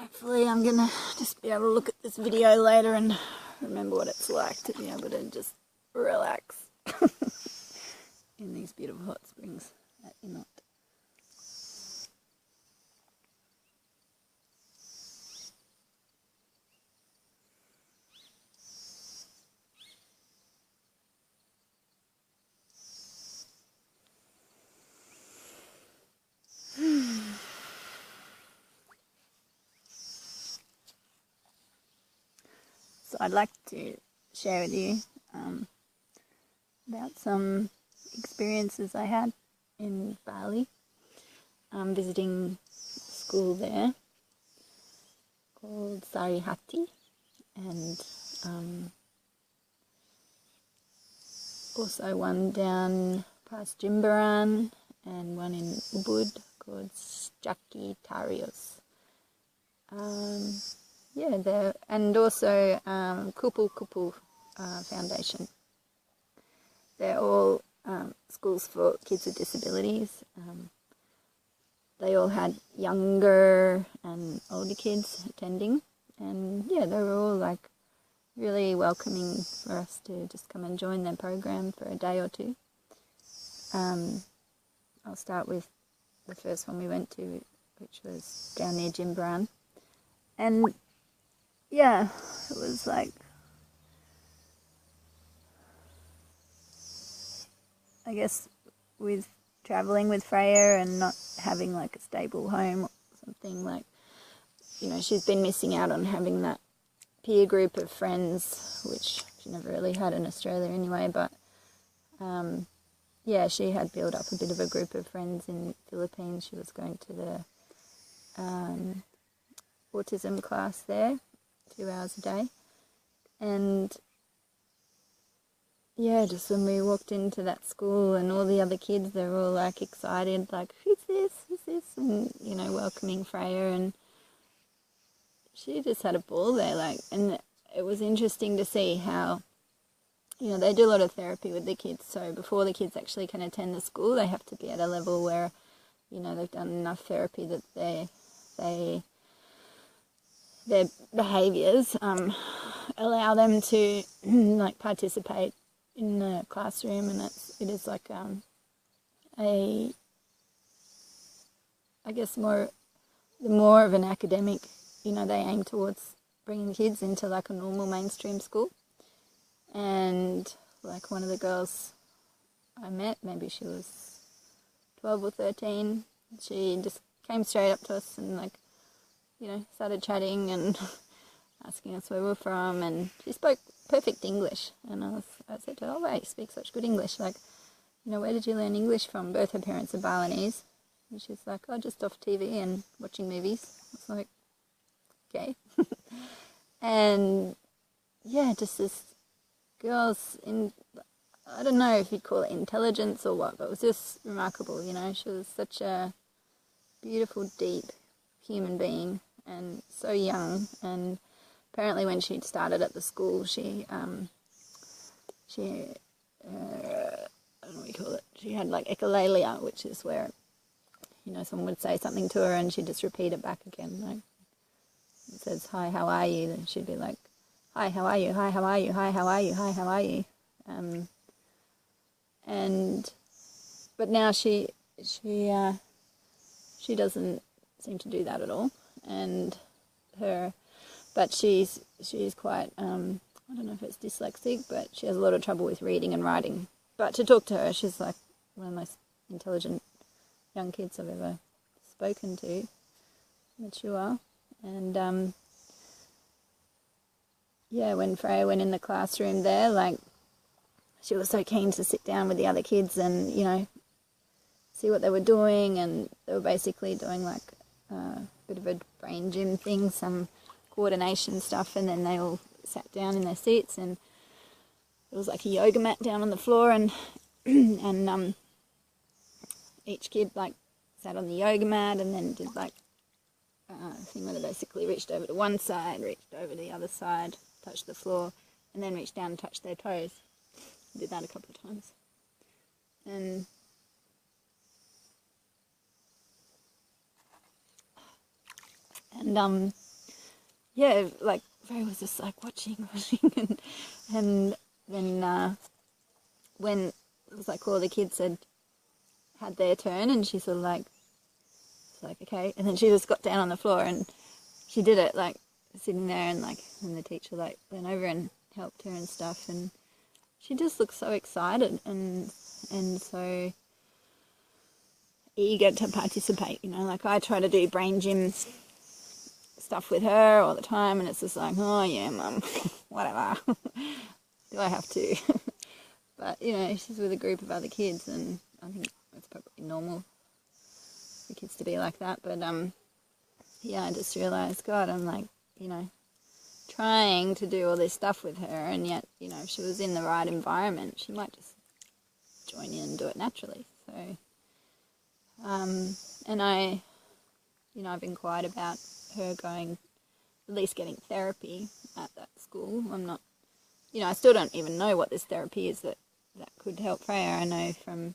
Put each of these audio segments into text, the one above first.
Hopefully I'm gonna just be able to look at this video later and remember what it's like to be able to just relax in these beautiful hot springs at Innot. So I'd like to share with you about some experiences I had in Bali, visiting a school there called Sarihati, and also one down past Jimbaran and one in Ubud called Jaki Tarios. Yeah, there, and also Kupu Kupu Foundation. They're all schools for kids with disabilities. They all had younger and older kids attending, and yeah, they were all like really welcoming for us to just come and join their program for a day or two. I'll start with the first one we went to, which was down near Jimbaran, and yeah, it was like, I guess with travelling with Freya and not having like a stable home or something, like, you know, she's been missing out on having that peer group of friends, which she never really had in Australia anyway, but yeah, she had built up a bit of a group of friends in the Philippines. She was going to the autism class there, 2 hours a day, and yeah, just when we walked into that school and all the other kids, they were all like excited, like, who's this, and, you know, welcoming Freya, and she just had a ball there, like, and it was interesting to see how, you know, they do a lot of therapy with the kids, so before the kids actually can attend the school, they have to be at a level where, you know, they've done enough therapy that their behaviours allow them to like participate in the classroom, and it is like I guess more of an academic, you know, they aim towards bringing kids into like a normal mainstream school. And like one of the girls I met, maybe she was 12 or 13, she just came straight up to us and, like, you know, started chatting and asking us where we're from, and she spoke perfect English, and I said to her, oh wait, you speak such good English, like, you know, where did you learn English from? Both her parents are Balinese, and she's like, oh, just off TV and watching movies. I was like, okay. And yeah, just this girl's in, I don't know if you'd call it intelligence or what, but it was just remarkable, you know. She was such a beautiful, deep human being, and so young. And apparently when she'd started at the school, she I don't know what you call it, she had like echolalia, which is where, you know, someone would say something to her and she'd just repeat it back again, like, it says, hi, how are you? Then she'd be like, hi, how are you? Hi, how are you? Hi, how are you? Hi, how are you? But now she doesn't seem to do that at all, but she's quite, I don't know if it's dyslexic, but she has a lot of trouble with reading and writing. But to talk to her, she's like one of the most intelligent young kids I've ever spoken to, mature. And yeah, when Freya went in the classroom there, like, she was so keen to sit down with the other kids and, you know, see what they were doing, and they were basically doing like a bit of a brain gym thing, some coordination stuff, and then they all sat down in their seats, and it was like a yoga mat down on the floor, and each kid like sat on the yoga mat and then did like a thing where they basically reached over to one side, reached over to the other side, touched the floor, and then reached down and touched their toes. Did that a couple of times. And yeah, like Ray was just like watching, and then when it was like all the kids had their turn, and she sort of like, okay, and then she just got down on the floor and she did it, like sitting there, and like, and the teacher like went over and helped her and stuff, and she just looked so excited and so eager to participate, you know. Like I try to do brain gym stuff with her all the time, and it's just like, oh yeah, mum, whatever. Do I have to? But you know, she's with a group of other kids, and I think it's probably normal for kids to be like that. But yeah, I just realised, God, I'm like, you know, trying to do all this stuff with her, and yet, you know, if she was in the right environment, she might just join in and do it naturally. So, and I, you know, I've been quiet about her going, at least getting therapy at that school. I'm not, you know, I still don't even know what this therapy is that could help Freya. I know from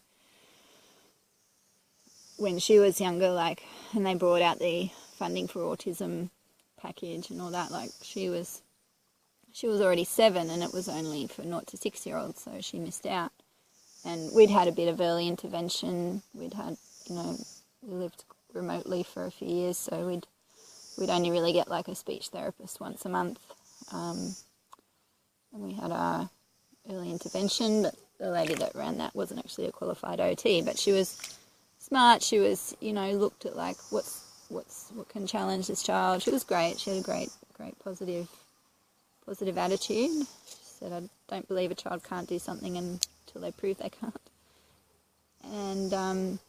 when she was younger, like, and they brought out the funding for autism package and all that, like, she was already 7 and it was only for 0 to 6-year-olds, so she missed out. And we'd had a bit of early intervention. We'd had, you know, we lived remotely for a few years, so we'd only really get like a speech therapist once a month. And we had our early intervention, but the lady that ran that wasn't actually a qualified OT, but she was smart. She was, you know, looked at like what can challenge this child. She was great. She had a great positive attitude. She said, I don't believe a child can't do something until they prove they can't. And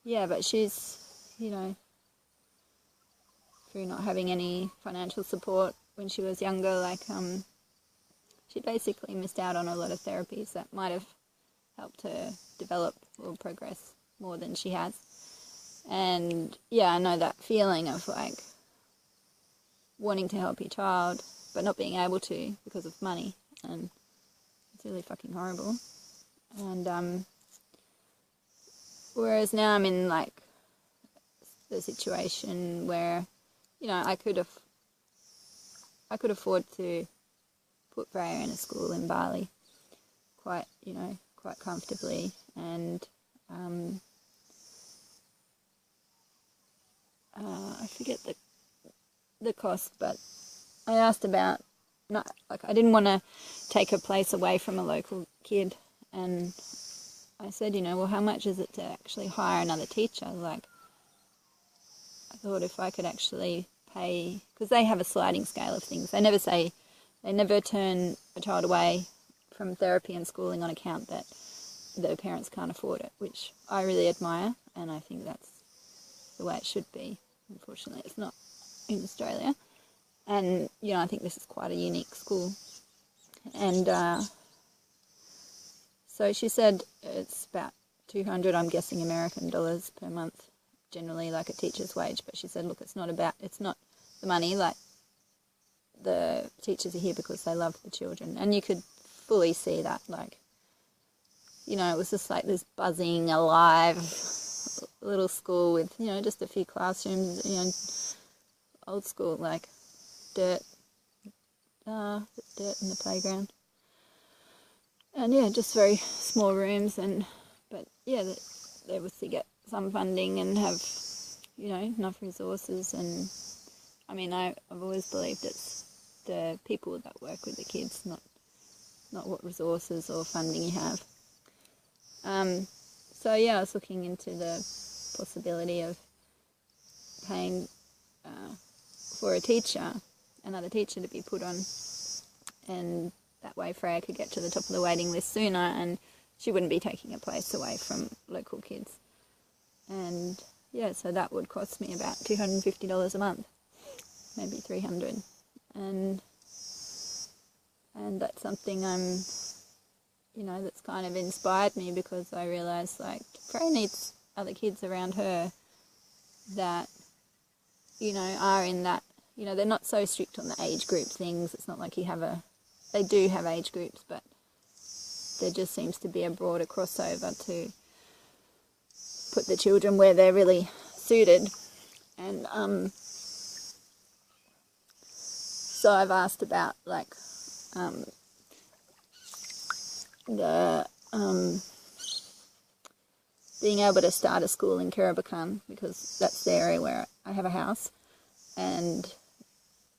yeah, but she's, you know, through not having any financial support when she was younger, like she basically missed out on a lot of therapies that might have helped her develop or progress more than she has. And yeah, I know that feeling of like wanting to help your child but not being able to because of money, and it's really fucking horrible. And whereas now I'm in like the situation where, you know, I could afford to put Freya in a school in Bali quite comfortably, and I forget the cost, but I asked about, not like, I didn't want to take a place away from a local kid, and I said, you know, well, how much is it to actually hire another teacher? Like, I thought if I could actually pay, because they have a sliding scale of things. They never turn a child away from therapy and schooling on account that their parents can't afford it, which I really admire, and I think that's the way it should be. Unfortunately, it's not in Australia. And, you know, I think this is quite a unique school. And so she said it's about 200, I'm guessing, American dollars per month, generally like a teacher's wage. But she said, look, it's not the money, like the teachers are here because they love the children. And you could fully see that, like, you know, it was just like this buzzing, alive little school with, you know, just a few classrooms, you know, old school, like dirt in the playground. And yeah, just very small rooms, but yeah, they obviously get some funding and have, you know, enough resources. And I mean, I've always believed it's the people that work with the kids, not what resources or funding you have. So yeah, I was looking into the possibility of paying for another teacher to be put on, and that way Freya could get to the top of the waiting list sooner, and she wouldn't be taking a place away from local kids. And yeah, so that would cost me about $250 a month, maybe $300, and that's something that's kind of inspired me, because I realised, like, Freya needs other kids around her that, you know, are in that, you know, they're not so strict on the age group things. It's not like they do have age groups, but there just seems to be a broader crossover to put the children where they're really suited. And So I've asked about like the being able to start a school in Kirabakan, because that's the area where I have a house, and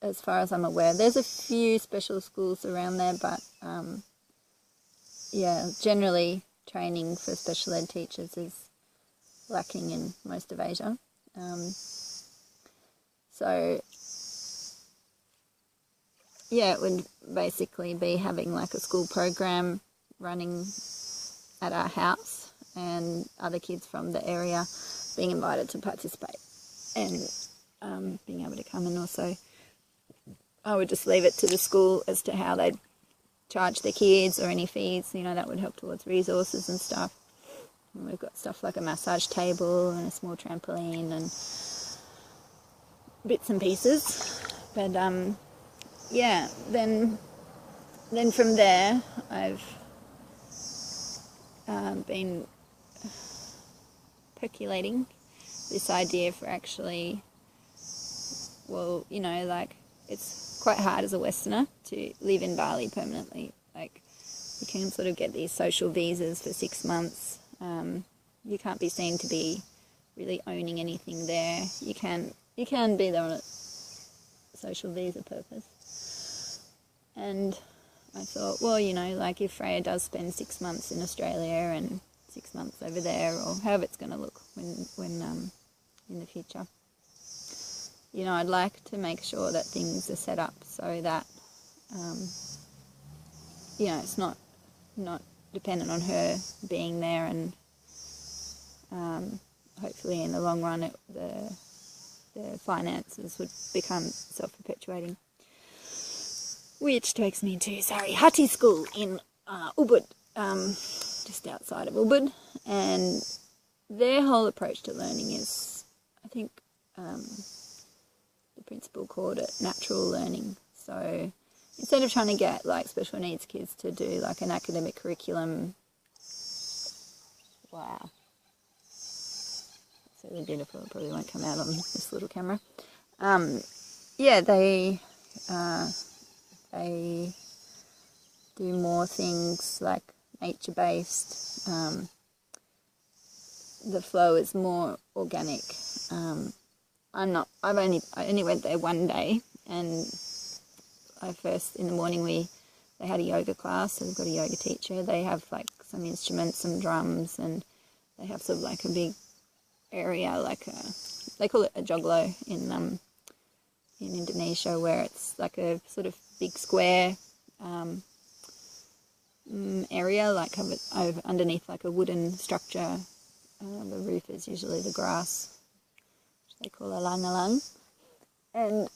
as far as I'm aware, there's a few special schools around there, but yeah, generally training for special ed teachers is lacking in most of Asia. So yeah, it would basically be having like a school program running at our house, and other kids from the area being invited to participate, and being able to come. And also I would just leave it to the school as to how they'd charge their kids or any fees, you know, that would help towards resources and stuff. And we've got stuff like a massage table and a small trampoline and bits and pieces. But yeah, then from there I've been percolating this idea for actually, well, you know, like, it's quite hard as a Westerner to live in Bali permanently. Like, you can sort of get these social visas for 6 months. You can't be seen to be really owning anything there. You can be there on a social visa purpose. And I thought, well, you know, like, if Freya does spend 6 months in Australia and 6 months over there, or however it's going to look when in the future, you know, I'd like to make sure that things are set up so that, you know, it's not dependent on her being there, and hopefully in the long run the finances would become self-perpetuating. Which takes me to Sarihati School in Ubud, just outside of Ubud, and their whole approach to learning is, I think, the principal called it natural learning. So instead of trying to get like special needs kids to do like an academic curriculum, wow, that's really beautiful, it probably won't come out on this little camera. Yeah, they do more things like nature-based. The flow is more organic. I only went there one day, and in the morning they had a yoga class, so they've got a yoga teacher. They have like some instruments, some drums, and they have sort of like a big area, like they call it a joglo in Indonesia, where it's like a sort of big square area, like covered over underneath like a wooden structure. The roof is usually the grass, which they call a langalang. And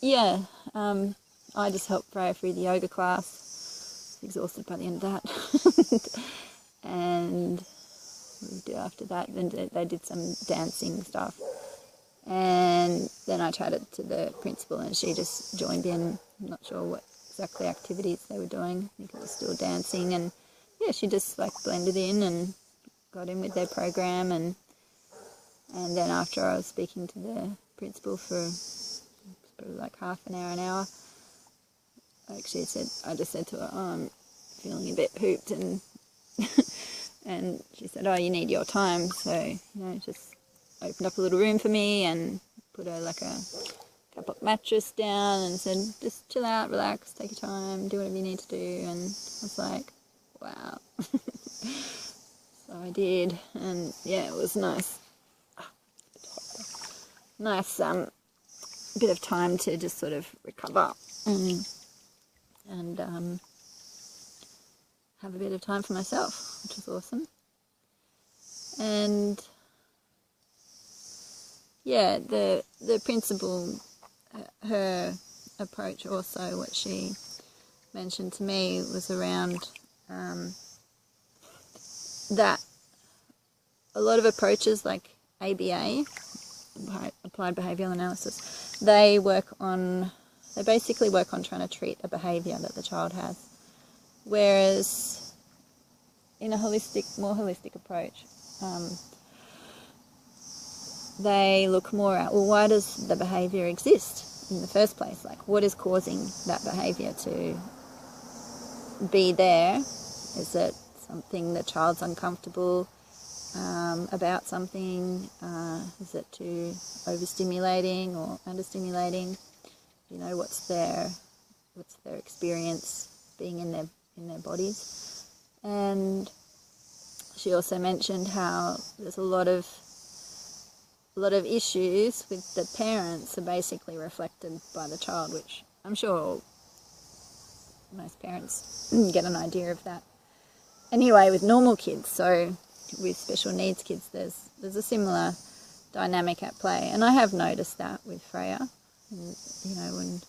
yeah, I just helped Freya through the yoga class. Exhausted by the end of that. And what did we do after that? Then they did some dancing stuff. And then I chatted to the principal, and she just joined in. I'm not sure what exactly activities they were doing. I think it was still dancing. And yeah, she just like blended in and got in with their program. And then after I was speaking to the principal for probably like half an hour, I just said to her, oh, I'm feeling a bit pooped, and and she said, oh, you need your time, so, you know, just opened up a little room for me and put a cup-up mattress down and said, just chill out, relax, take your time, do whatever you need to do. And I was like, wow. So I did, and yeah, it was nice. Nice bit of time to just sort of recover and have a bit of time for myself, which was awesome. And yeah, the principal, her approach also, what she mentioned to me was around that a lot of approaches like ABA, applied behavioural analysis, they basically work on trying to treat a behaviour that the child has. Whereas in a more holistic approach, they look more at, well, why does the behaviour exist? in the first place. Like, what is causing that behaviour to be there? Is it something the child's uncomfortable about something? Is it too overstimulating or understimulating? You know, what's their experience being in their bodies? And she also mentioned how there's a lot of issues with the parents are basically reflected by the child, which I'm sure most parents get an idea of that anyway with normal kids. So with special needs kids, there's a similar dynamic at play, and I have noticed that with Freya, you know, in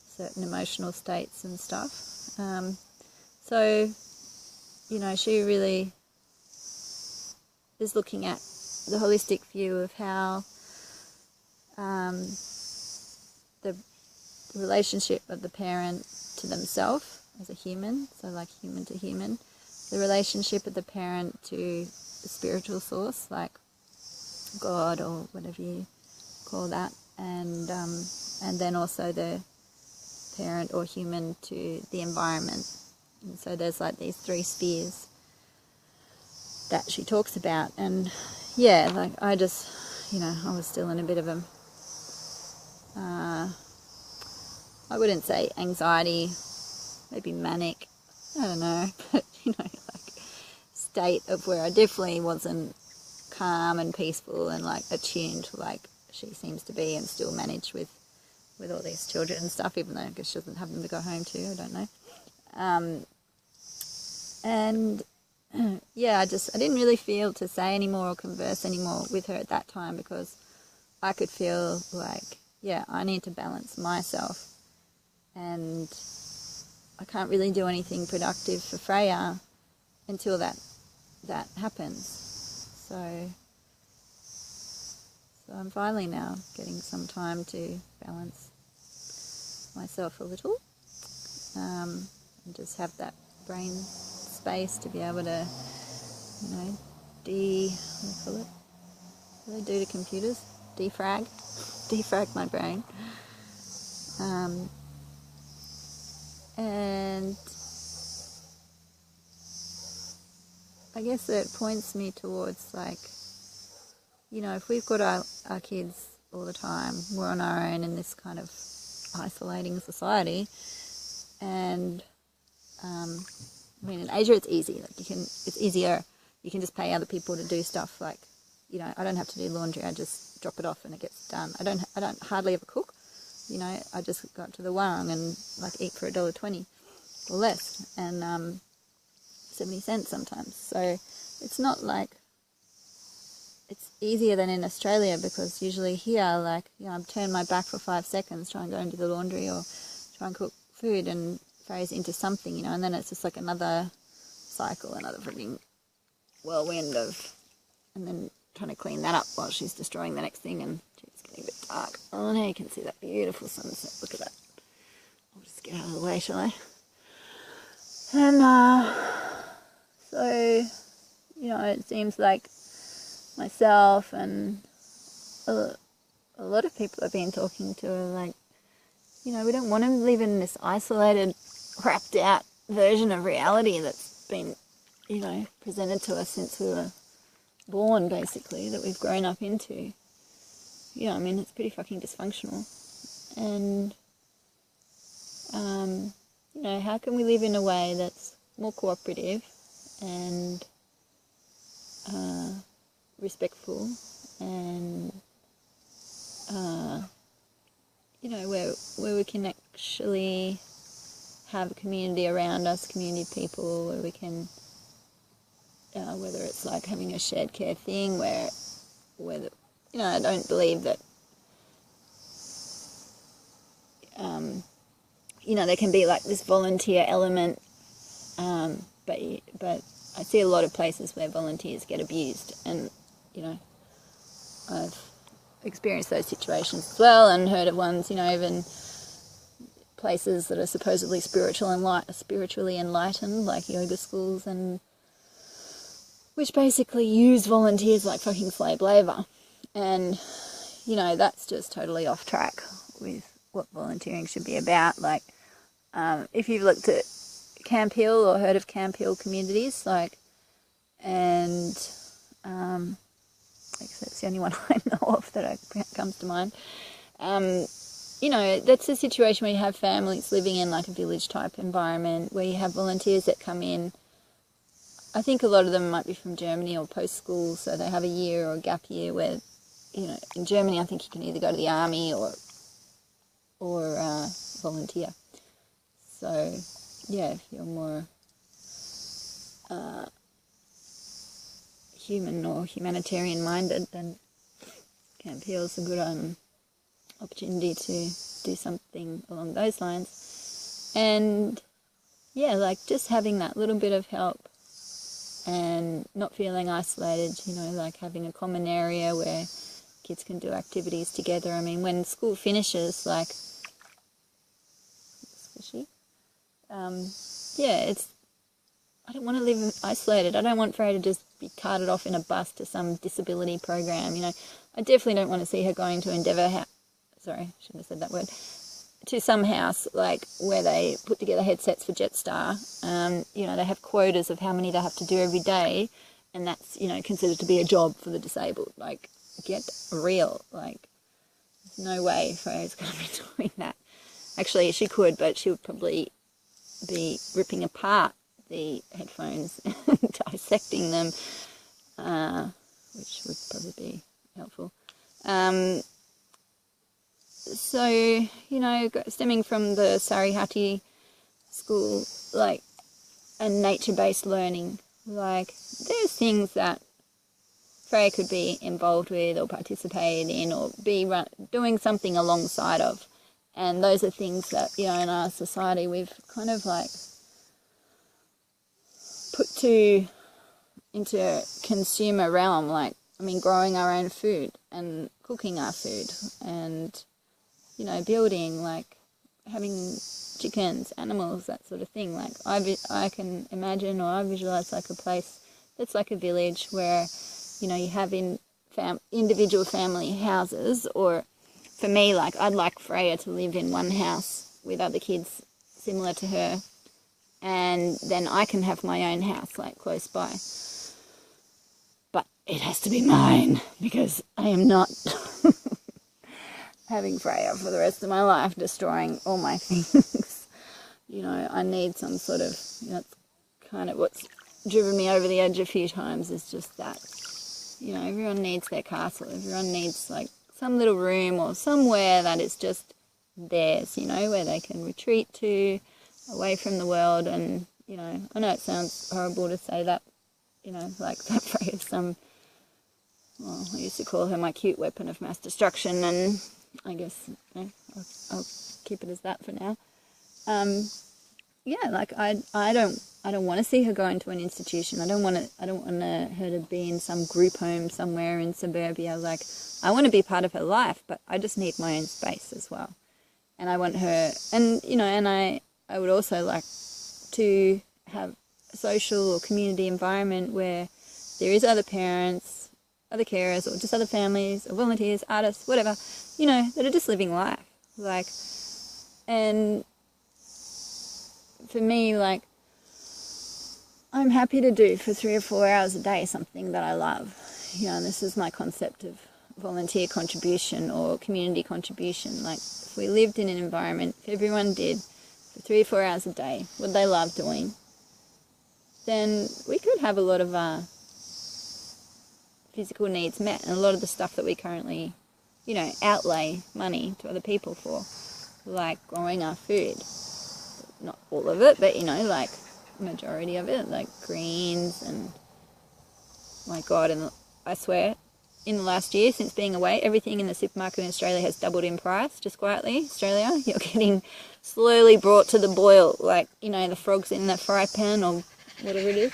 certain emotional states and stuff. So, you know, she really is looking at the holistic view of how the relationship of the parent to themselves as a human, so like human to human, the relationship of the parent to the spiritual source, like God or whatever you call that, and then also the parent or human to the environment. And so there's like these three spheres that she talks about. And yeah, like I just, you know, I was still in a bit of a, I wouldn't say anxiety, maybe manic, I don't know, but you know, like state of where I definitely wasn't calm and peaceful and like attuned like she seems to be and still manage with all these children and stuff, even though I guess she doesn't have them to go home to, I don't know. And yeah, I didn't really feel to say anymore or converse anymore with her at that time, because I could feel like, yeah, I need to balance myself, and I can't really do anything productive for Freya until that happens. So I'm finally now getting some time to balance myself a little, and just have that brain space to be able to, you know, what do you call it? What do they do to computers? Defrag my brain. And I guess it points me towards, like, you know, if we've got our kids all the time, we're on our own in this kind of isolating society, and I mean, in Asia it's easy. Like it's easier. You can just pay other people to do stuff. Like, you know, I don't have to do laundry. I just drop it off and it gets done. I don't hardly ever cook. You know, I just go up to the warung and like eat for $1.20 or less, and 70 cents sometimes. So it's not like it's easier than in Australia, because usually here, like, you know, I've turned my back for 5 seconds, try and go and do the laundry or try and cook food, and Freya's into something, you know, and then it's just like another cycle, another freaking whirlwind of, and then trying to clean that up while she's destroying the next thing, and it's getting a bit dark. Oh, now you can see that beautiful sunset. Look at that. I'll just get out of the way, shall I? And so, you know, it seems like myself and a lot of people I've been talking to are like, you know, we don't want to live in this isolated, wrapped out version of reality that's been, you know, presented to us since we were born, basically, that we've grown up into. You know, I mean, it's pretty fucking dysfunctional. And, you know, how can we live in a way that's more cooperative and respectful, and you know, where we can actually have a community around us, community people, where we can, whether it's like having a shared care thing where the, you know, I don't believe that, you know, there can be like this volunteer element, but I see a lot of places where volunteers get abused, and, you know, I've experienced those situations as well, and heard of ones, you know, even places that are supposedly spiritually enlightened, like yoga schools, and which basically use volunteers like fucking slave labour. And, you know, that's just totally off track. with what volunteering should be about. Like, if you've looked at Camp Hill or heard of Camp Hill communities, like, and that's the only one I know of that comes to mind. You know, that's a situation where you have families living in like a village type environment where you have volunteers that come in. I think a lot of them might be from Germany or post-school, so they have a year or a gap year where, you know, in Germany I think you can either go to the army or volunteer. So, yeah, if you're more human or humanitarian minded, then Camp Hill is a good opportunity to do something along those lines. And yeah, like just having that little bit of help and not feeling isolated, you know, like having a common area where kids can do activities together. I mean, when school finishes, like, I don't want to live isolated. I don't want Freya to just be carted off in a bus to some disability program, you know. I definitely don't want to see her going to Endeavour House. Sorry, shouldn't have said that word. To some house, like, where they put together headsets for Jetstar. You know, they have quotas of how many they have to do every day, and that's, you know, considered to be a job for the disabled. Like, get real. Like, there's no way Freya's going to be doing that. Actually, she could, but she would probably be ripping apart the headphones and dissecting them, which would probably be helpful. So, you know, stemming from the Sarihati school, like, and nature-based learning, like, there's things that Freya could be involved with or participate in or be doing something alongside of. And those are things that, you know, in our society we've kind of like put into consumer realm, like, I mean, growing our own food and cooking our food and, you know, building, like, having chickens, animals, that sort of thing. Like, I can imagine, or I visualize, like, a place that's like a village where, you know, you have individual family houses, or for me, like, I'd like Freya to live in one house with other kids similar to her, and then I can have my own house, like, close by. But it has to be mine, because I am not having Freya for the rest of my life destroying all my things. You know, I need some sort of, you know, it's kind of what's driven me over the edge a few times is just that, you know, everyone needs their castle. Everyone needs, like, some little room or somewhere that is just theirs, you know, where they can retreat to, away from the world. And, you know, I know it sounds horrible to say that, you know, like that Freya's some, well, I used to call her my cute weapon of mass destruction, and I guess, you know, I'll keep it as that for now. Yeah, like, I don't want to see her go into an institution. I don't want her to be in some group home somewhere in suburbia. Like, I want to be part of her life, but I just need my own space as well. And I want her, and, you know, and I would also like to have a social or community environment where there is other parents, other carers, or just other families, or volunteers, artists, whatever, you know, that are just living life. Like, and for me, like, I'm happy to do for 3 or 4 hours a day something that I love. You know, and this is my concept of volunteer contribution or community contribution. Like, if we lived in an environment, if everyone did for 3 or 4 hours a day what they love doing, then we could have a lot of physical needs met, and a lot of the stuff that we currently, you know, outlay money to other people for, like growing our food. Not all of it, but, you know, like, majority of it, like greens and, my God, and I swear, in the last year, since being away, everything in the supermarket in Australia has doubled in price, just quietly. Australia, you're getting slowly brought to the boil, like, you know, the frogs in that fry pan or whatever it is.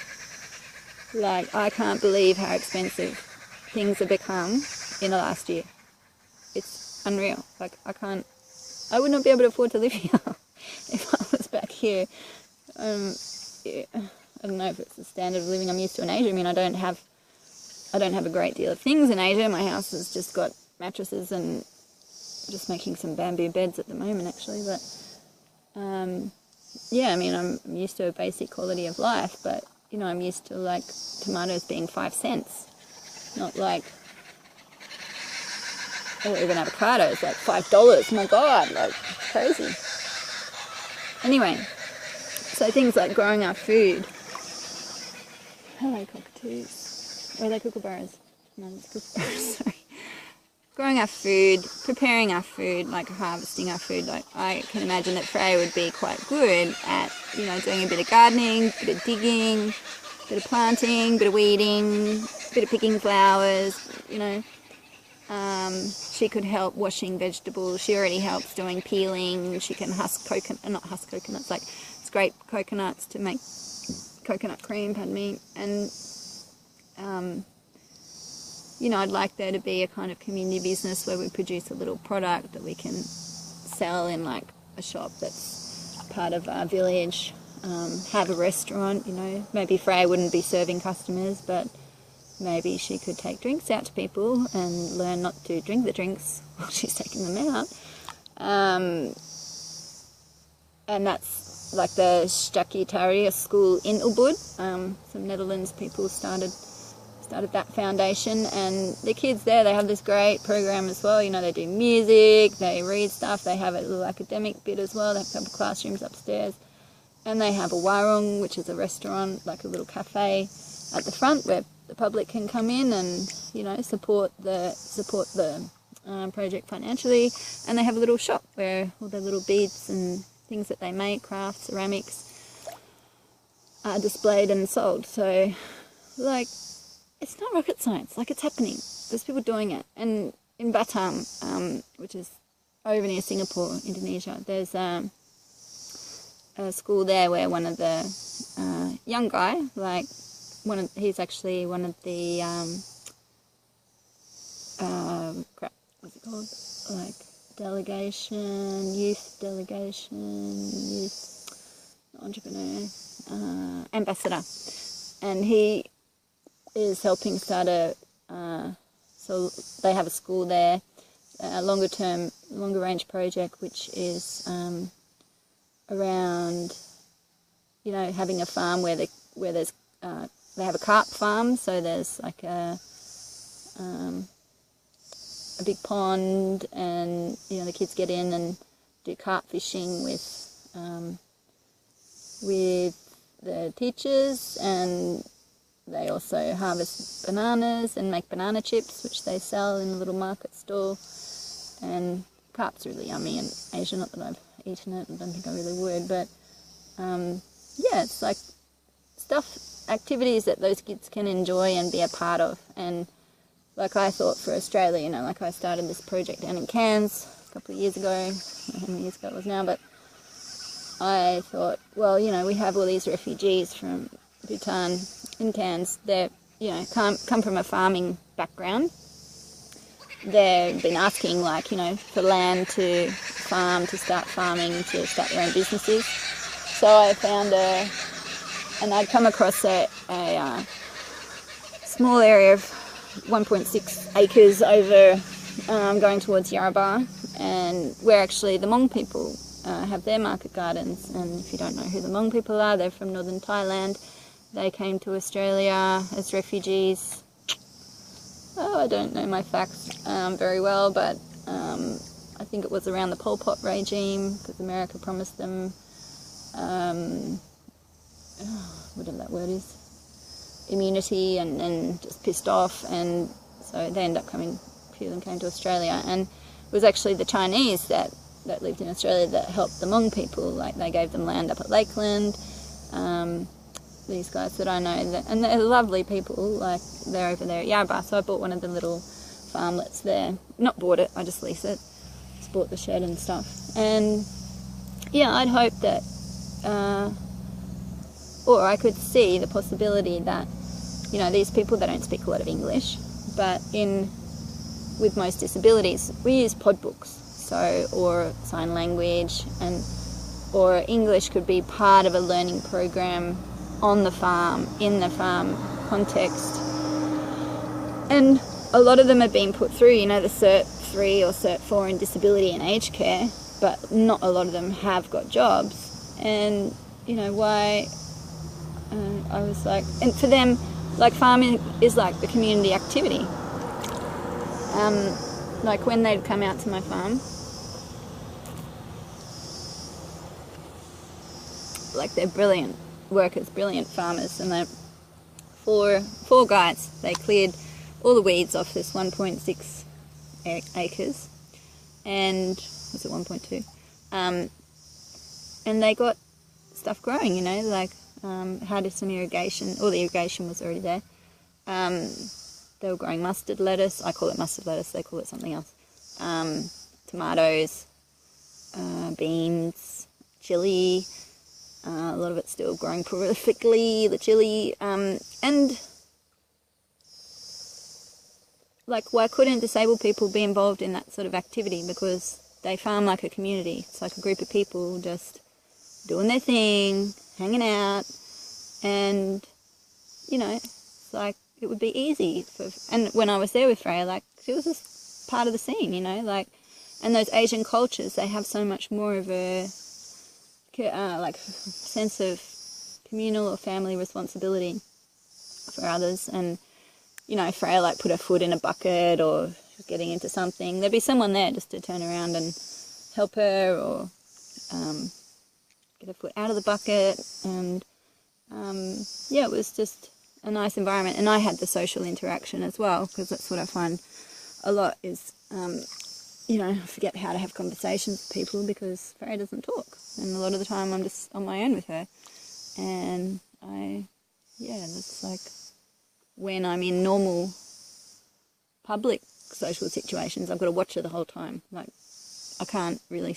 Like, I can't believe how expensive things have become in the last year. It's unreal. Like, I would not be able to afford to live here if I was back here. Yeah, I don't know if it's the standard of living I'm used to in Asia. I mean, I don't have a great deal of things in Asia. My house has just got mattresses and just making some bamboo beds at the moment, actually. But yeah, I mean, I'm used to a basic quality of life, but you know, I'm used to like tomatoes being 5 cents, not like, or even avocados like $5. My God, like crazy. Anyway, so things like growing our food. Hello, cockatoos. Or are they kookaburras? No, it's kookaburras, sorry. Growing our food, preparing our food, like harvesting our food. Like I can imagine that Freya would be quite good at, you know, doing a bit of gardening, a bit of digging, a bit of planting, a bit of weeding, a bit of picking flowers, you know. She could help washing vegetables. She already helps doing peeling. She can husk coconuts, like scrape coconuts to make coconut cream, pardon me. And, you know, I'd like there to be a kind of community business where we produce a little product that we can sell in like a shop that's part of our village. Have a restaurant, you know. Maybe Freya wouldn't be serving customers, but maybe she could take drinks out to people and learn not to drink the drinks while she's taking them out. And that's like the Stakitaria school in Ubud. Some Netherlands people started that foundation, and the kids there, they have this great program as well. You know, they do music, they read stuff, they have a little academic bit as well. They have a couple of classrooms upstairs, and they have a warung, which is a restaurant, like a little cafe at the front where the public can come in and, you know, support the project financially. And they have a little shop where all the little beads and things that they make, crafts, ceramics, are displayed and sold. So, like, it's not rocket science. Like, it's happening. There's people doing it. And in Batam, which is over near Singapore, Indonesia, there's a school there where one of the young guy, like, he's actually one of the what's it called? Like youth entrepreneur, ambassador, and he is helping start so they have a school there, a longer range project, which is around, you know, having a farm where there's they have a carp farm, so there's like a big pond, and, you know, the kids get in and do carp fishing with the teachers, and they also harvest bananas and make banana chips, which they sell in a little market stall. And carp's really yummy in Asia, not that I've eaten it, I don't think I really would, but yeah, it's like activities that those kids can enjoy and be a part of. And like I thought for Australia, you know, like I started this project down in Cairns a couple of years ago, I don't know how many years ago it was now, but I thought, well, you know, we have all these refugees from Bhutan in Cairns. They're, you know, come from a farming background. They've been asking, like, you know, for land to farm, to start farming, to start their own businesses. So I found and I'd come across a small area of 1.6 acres over going towards Yarrabah, and where actually the Hmong people have their market gardens. And if you don't know who the Hmong people are, they're from northern Thailand. They came to Australia as refugees. Oh, I don't know my facts very well, but I think it was around the Pol Pot regime, because America promised them whatever that word is, immunity, and just pissed off, and so they ended up coming, a few of them came to Australia, and it was actually the Chinese that lived in Australia that helped the Hmong people. Like, they gave them land up at Lakeland, these guys that I know, and they're lovely people, like, they're over there at Yarrabah, so I bought one of the little farmlets there. Not bought it, I just leased it, just bought the shed and stuff. And yeah, I'd hope that or I could see the possibility that, you know, these people, they don't speak a lot of English, but with most disabilities, we use pod books, so, or sign language, or English could be part of a learning program on the farm, in the farm context. And a lot of them have been put through, you know, the CERT 3 or Cert 4 in disability and aged care, but not a lot of them have got jobs. And, you know, why... I was like... And for them, like, farming is like the community activity. Like, when they'd come out to my farm, like, they're brilliant workers, brilliant farmers, and they're four guys. They cleared all the weeds off this 1.6 acres, and was it 1.2? And they got stuff growing, you know, like had some irrigation. All the irrigation was already there. They were growing mustard lettuce. I call it mustard lettuce. They call it something else. Tomatoes, beans, chili. A lot of it's still growing prolifically, the chili, and like, why couldn't disabled people be involved in that sort of activity? Because they farm like a community. It's like a group of people just doing their thing, hanging out, and, you know, it's like, it would be easy for, and when I was there with Freya, like, she was just part of the scene, you know, like, and those Asian cultures, they have so much more of a like sense of communal or family responsibility for others. And, you know, Freya like put her foot in a bucket, or she was getting into something, there'd be someone there just to turn around and help her, or get her foot out of the bucket. And yeah, it was just a nice environment. And I had the social interaction as well, because that's what I find a lot is you know, I forget how to have conversations with people because Freya doesn't talk. And a lot of the time I'm just on my own with her. And that's like when I'm in normal public social situations, I've got to watch her the whole time. Like, I can't really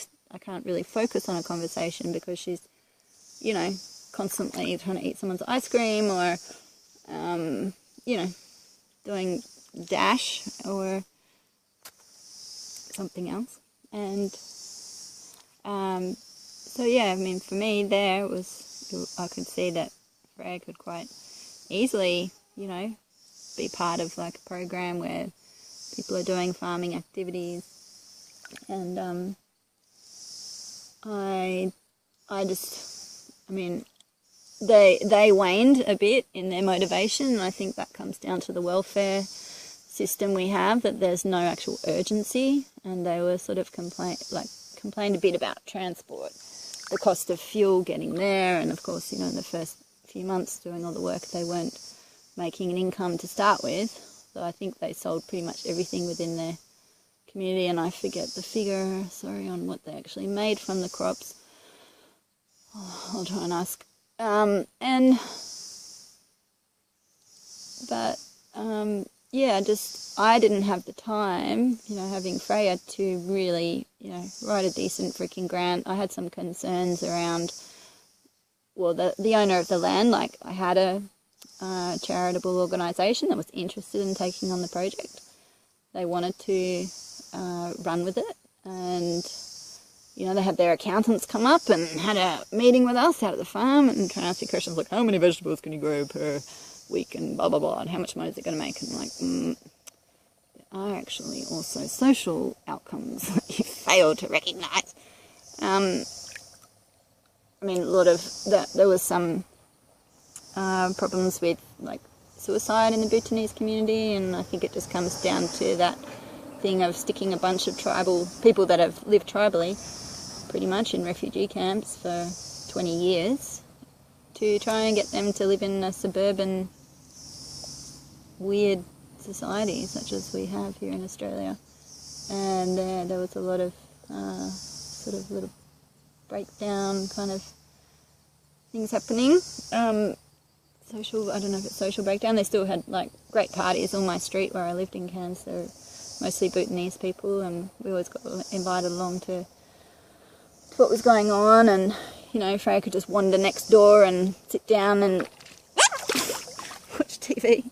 focus on a conversation because she's, you know, constantly trying to eat someone's ice cream, or, you know, doing dash or something else. And so yeah, I mean, for me there I could see that Freya could quite easily, you know, be part of like a program where people are doing farming activities. And I mean, they waned a bit in their motivation, and I think that comes down to the welfare system we have, that there's no actual urgency. And they were sort of complained a bit about transport, the cost of fuel getting there, and of course, you know, in the first few months doing all the work, they weren't making an income to start with. So I think they sold pretty much everything within their community, and I forget the figure, sorry, on what they actually made from the crops. I'll try and ask. Yeah, I didn't have the time, you know, having Freya, to really, you know, write a decent freaking grant. I had some concerns around, well, the owner of the land. Like, I had a charitable organisation that was interested in taking on the project. They wanted to run with it, and, you know, they had their accountants come up and had a meeting with us out at the farm and trying to ask you questions like, how many vegetables can you grow per week, and blah blah blah, and how much money is it going to make? And I'm like, there are actually also social outcomes that you fail to recognise. I mean, a lot of that, there was some problems with like suicide in the Bhutanese community, and I think it just comes down to that thing of sticking a bunch of tribal people that have lived tribally pretty much in refugee camps for 20 years to try and get them to live in a suburban weird society such as we have here in Australia. And there was a lot of sort of little breakdown kind of things happening. I don't know if it's social breakdown. They still had like great parties on my street where I lived in Cairns. They're mostly Bhutanese people, and we always got invited along to what was going on. And, you know, Freya could just wander next door and sit down and watch TV,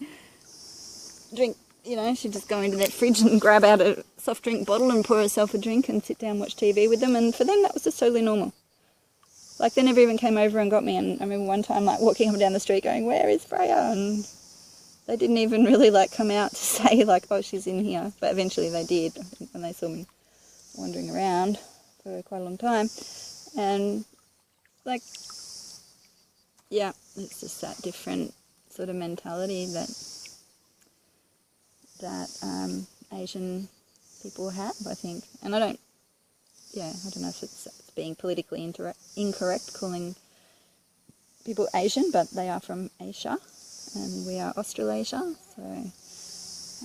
drink, you know, she'd just go into that fridge and grab out a soft drink bottle and pour herself a drink and sit down and watch TV with them. And for them that was just totally normal. Like, they never even came over and got me. And I remember one time like walking up and down the street going, where is Freya? And they didn't even really like come out to say like, oh, she's in here. But eventually they did, I think, when they saw me wandering around for quite a long time. And like, yeah, it's just that different sort of mentality that Asian people have, I think. And I don't know if it's being politically incorrect calling people Asian, but they are from Asia, and we are Australasia, so just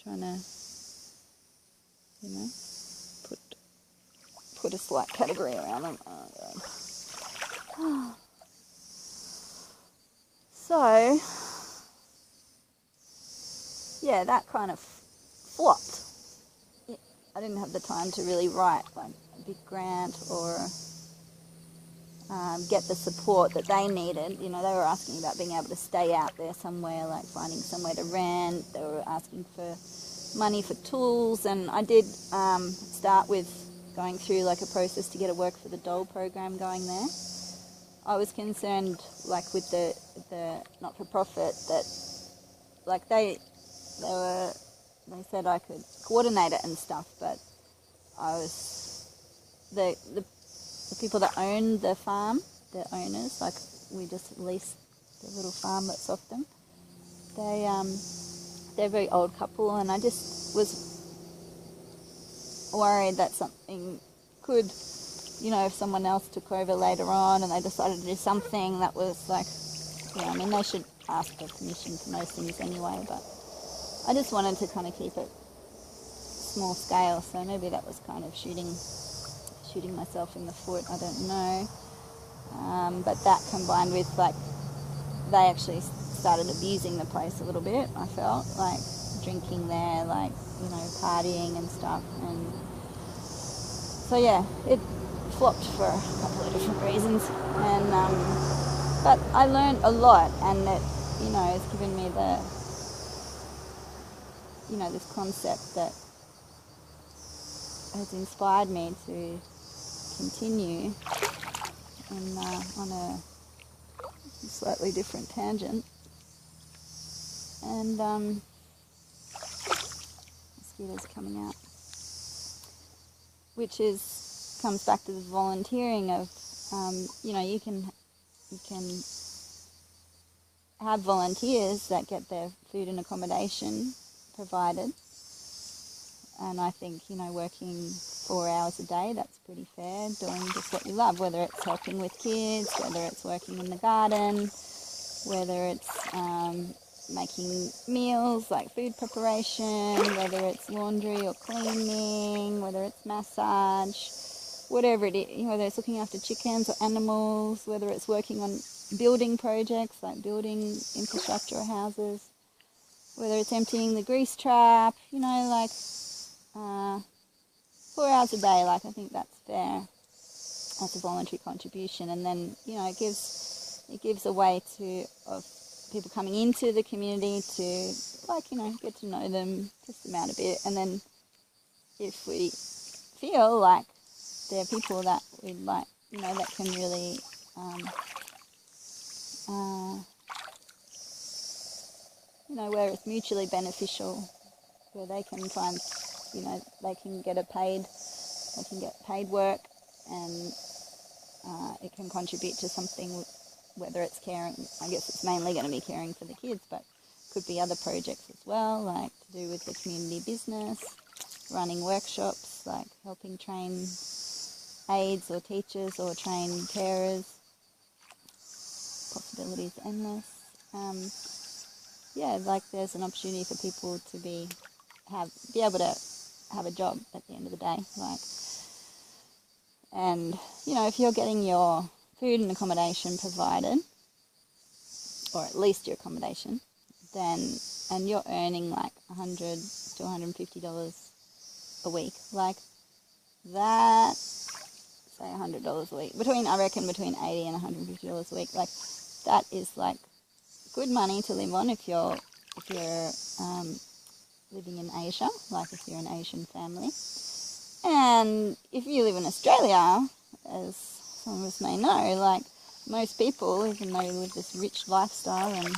trying to, put a slight category around them. Oh, God. So, yeah, that kind of flopped. I didn't have the time to really write like a big grant or get the support that they needed. They were asking about being able to stay out there somewhere, like finding somewhere to rent. They were asking for money for tools, and I did start with going through like a process to get a work for the doll program going there. I was concerned, like with the not-for-profit, that like they said I could coordinate it and stuff, but the people that own the farm, the owners, like we just leased the little farm that's off them. They're a very old couple, and I just was worried that something could, if someone else took over later on and they decided to do something that was like, they should ask for permission for most things anyway, but I just wanted to kind of keep it small scale, so maybe that was kind of shooting myself in the foot, I don't know. But that combined with like they actually started abusing the place a little bit, I felt, like drinking there, like, partying and stuff, and so yeah, it flopped for a couple of different reasons, and but I learned a lot, and it, it's given me the, this concept that has inspired me to continue on a slightly different tangent. And mosquitoes coming out, which comes back to the volunteering of, you can have volunteers that get their food and accommodation provided. And I think, working 4 hours a day, that's pretty fair, doing just what you love, whether it's helping with kids, whether it's working in the garden, whether it's making meals like food preparation, whether it's laundry or cleaning, whether it's massage, whatever it is, whether it's looking after chickens or animals, whether it's working on building projects like building infrastructure or houses, whether it's emptying the grease trap, 4 hours a day, like I think that's fair. That's a voluntary contribution, and then it gives a way of people coming into the community to get to know them, test them out a bit, and then if we feel like they're people that we'd like, that can really where it's mutually beneficial, where they can find, they can get paid work, and it can contribute to something, whether it's caring, I guess it's mainly going to be caring for the kids, but could be other projects as well, like to do with the community business, running workshops, like helping train aides or teachers or train carers. Possibilities endless. There's an opportunity for people to be able to have a job at the end of the day, and if you're getting your food and accommodation provided, or at least your accommodation, and you're earning like $100 to $150 a week, like that, say $100 a week, I reckon between $80 and $150 a week, like that is like good money to live on if you're living in Asia, like if you're an Asian family. And if you live in Australia, as some of us may know, like most people, even though we live this rich lifestyle and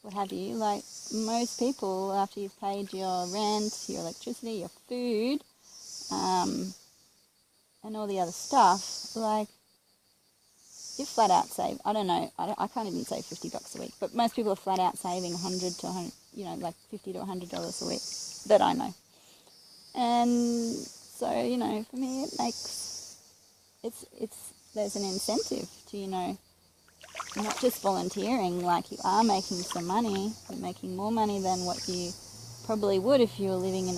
what have you. Like most people, after you've paid your rent, your electricity, your food, and all the other stuff, like you flat out save, I don't know, I can't even save $50 a week, but most people are flat out saving 100 to 100, like $50 to $100 a week that I know. And so, for me it makes, there's an incentive to, not just volunteering, like you are making some money, you're making more money than what you probably would if you were living in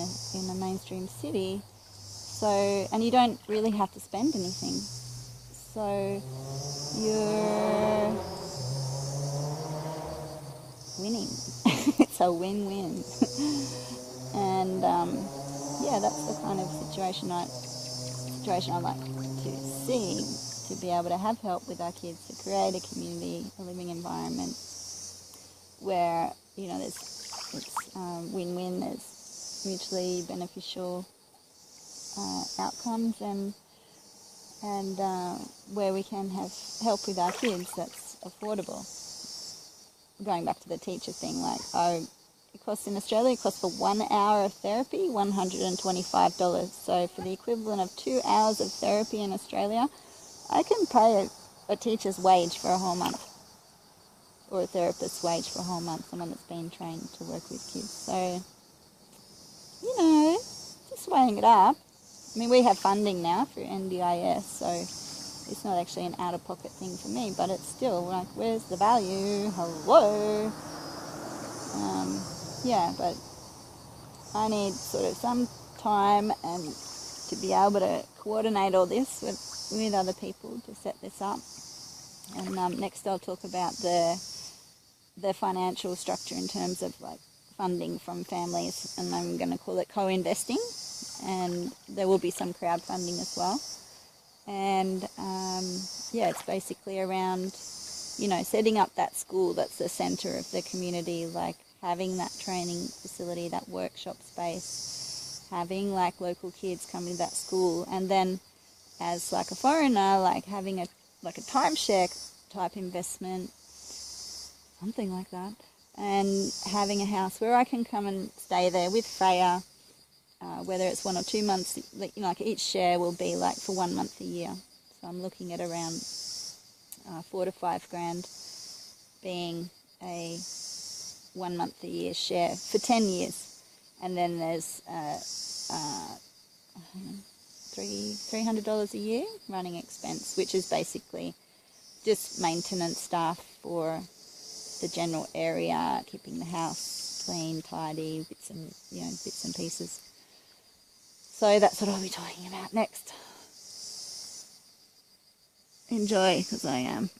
a mainstream city. So, and you don't really have to spend anything. So you're winning. It's a win-win. And that's the kind of situation I like to see, to be able to have help with our kids, to create a community, a living environment where, it's win-win, there's mutually beneficial outcomes, and where we can have help with our kids that's affordable. Going back to the teacher thing, it costs in Australia, it costs for 1 hour of therapy $125. So for the equivalent of 2 hours of therapy in Australia, I can pay a teacher's wage for a whole month, or a therapist's wage for a whole month, someone that's been trained to work with kids. So, just weighing it up. I mean, we have funding now through NDIS, so it's not actually an out-of-pocket thing for me, but it's still like, where's the value? Hello? But I need sort of some time and to be able to coordinate all this with other people to set this up. And next I'll talk about the financial structure in terms of like funding from families, and I'm going to call it co-investing, and there will be some crowdfunding as well. And it's basically around, setting up that school that's the centre of the community, like having that training facility, that workshop space, having like local kids coming to that school, and then as like a foreigner, like having a timeshare type investment, something like that, and having a house where I can come and stay there with Freya, whether it's 1 or 2 months, like each share will be like for 1 month a year. So I'm looking at around 4 to 5 grand being a 1 month a year share for 10 years. And then there's $300 a year running expense, which is basically just maintenance staff for the general area, keeping the house clean, tidy, bits and pieces. So that's what I'll be talking about next. Enjoy, because I am.